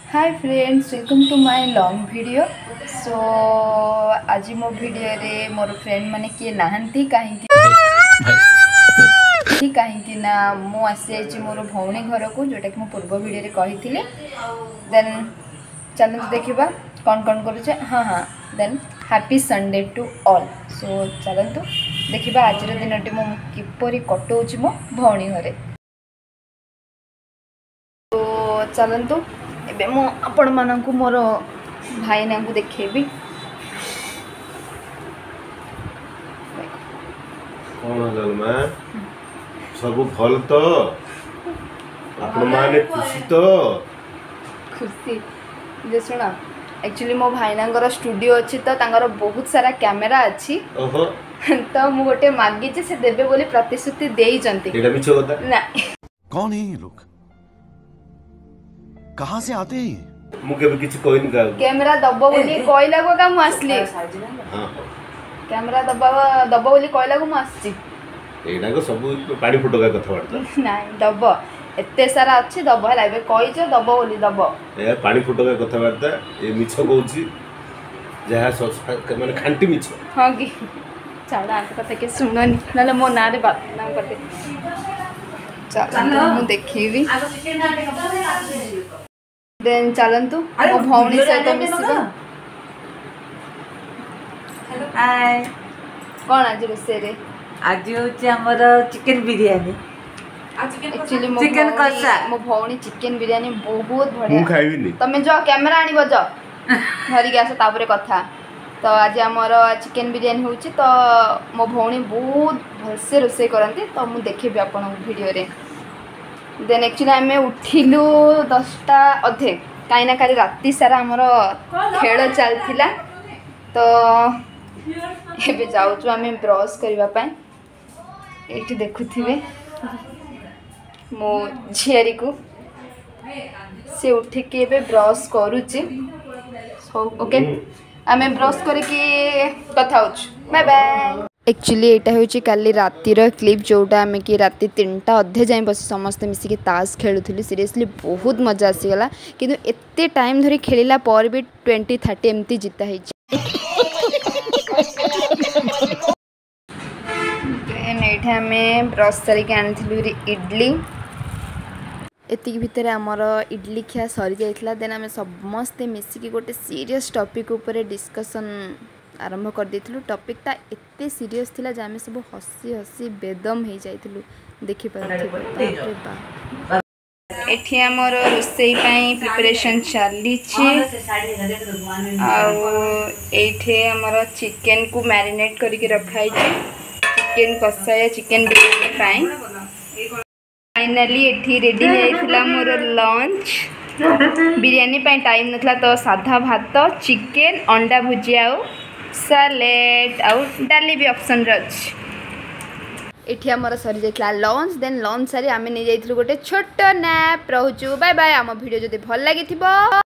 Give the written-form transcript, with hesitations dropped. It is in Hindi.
Hi friends, welcome to my long video. So आज मो वीडियो रे मोर फ्रेंड माने किए नहांती कहीं ना मु आसी मोर भौणी घर को जोटा कि मो पूर्व वीडियो रे कही थी। देन चलते देखा कौन कौन करुचे। हाँ हाँ, then happy Sunday to all. So चलतु देखा आज दिन टी मु किपरि कटौची मो भौणी घरे। तो चलतु एबे मु आपण मानकु मोर भाई ना को देखेबी। कौन हल मां सब भल तो आपण माने खुशी तो खुशी जे सुना एक्चुअली मो भाईना स्टूडियो अच्छी तो तांगर बहुत सारा कैमेरा अच्छी। ओहो तो मु गोटे मागी से देबे बोली प्रतिश्रुति देई जंती। एटा मिछ होता ना कौन है ये लोग, कहां से आते हैं? मु केबे किछ कहिन का कैमरा दबो बोली कोइला को का मु आसली। हां कैमरा दबो बोली कोइला को मु आसची। एटा को सब पानी फुटका कथा वार्ता नहीं दबो एते सारा अच्छी दबो हला बे कहि जे दबो बोली दबो ए पानी फुटका कथा वार्ता ए मिछ कहूची जहा माने खांटी मिछ। हां की चाड़ा आंत कथा के सुननी नले मो ना रे बात ना करते। चल मु देखिबी देन चलंतु मो भौणी सहित मिसिबा। हेलो हाय कौन आज रोसे रे? आज होची हमर चिकन बिरयानी। एक्चुअली मो चिकन कषा मो भौणी चिकन बिरयानी बहुत मु बढ़िया। खाइबिनी तमे जो कैमरा आनी बजो धरी के आस तापरे कथा। तो आज हमर चिकन बिरयानी होची तो मो भौणी बहुत भलसे रोसे करंती। तो मु देखिबी आपन वीडियो रे। देन एक्चुअली आम उठिलु 10टा अधे कहीं काली राति सारा आमर खेल चलता। तो ये जाऊँ आम ब्रश करने ये देखुवे मो झीरी को सी उठिकी ब्रश करुच्ची। ओके आम ब्रश करके कथा बाय बाय। एक्चुअली यहाँ हूँ काली रातिर क्लिप जोटा आम कि राति 3टा अधे जाए बस समस्ते मिसिकी ताश खेलुली। सीरियसली बहुत मजा आसीगला किंतु एते टाइम धरी खेलिला पर भी 20-30 एमती जिता है। आम ब्रश सारिक आनी इडली एतिक भितर आमर इडली खिया सरी जाइथिला। देन आम समस्ते मिसिकी गोटे सीरियस टॉपिक ऊपर डिस्कशन आरंभ कर देथिलु। टॉपिकटा एते सीरियस थिला जे आमे सब हसी हसी बेदम हो जाइथिलु। देखि पारथिबो एठी हमर रोसई पई प्रिपरेशन चाली छी। आ एठी हमर चिकन को मैरिनेट करके रखाई छी। चिकन कषा या चिकन बिरयानी पई फाइनली एठी रेडी हो जाइथिला मोर लंच। बिरयानी पई टाइम नथला तो साधा भात चिकन अंडा भुजिया सैलेड आउ डाली भी ऑप्शन रच। एठी हमर सरी जाइतला लंच। देन लंच सारी आमे नै जाइथलु गोटे छोटो नैप। रहउचु बाय बाय। आम वीडियो जदि भल लागिथिबो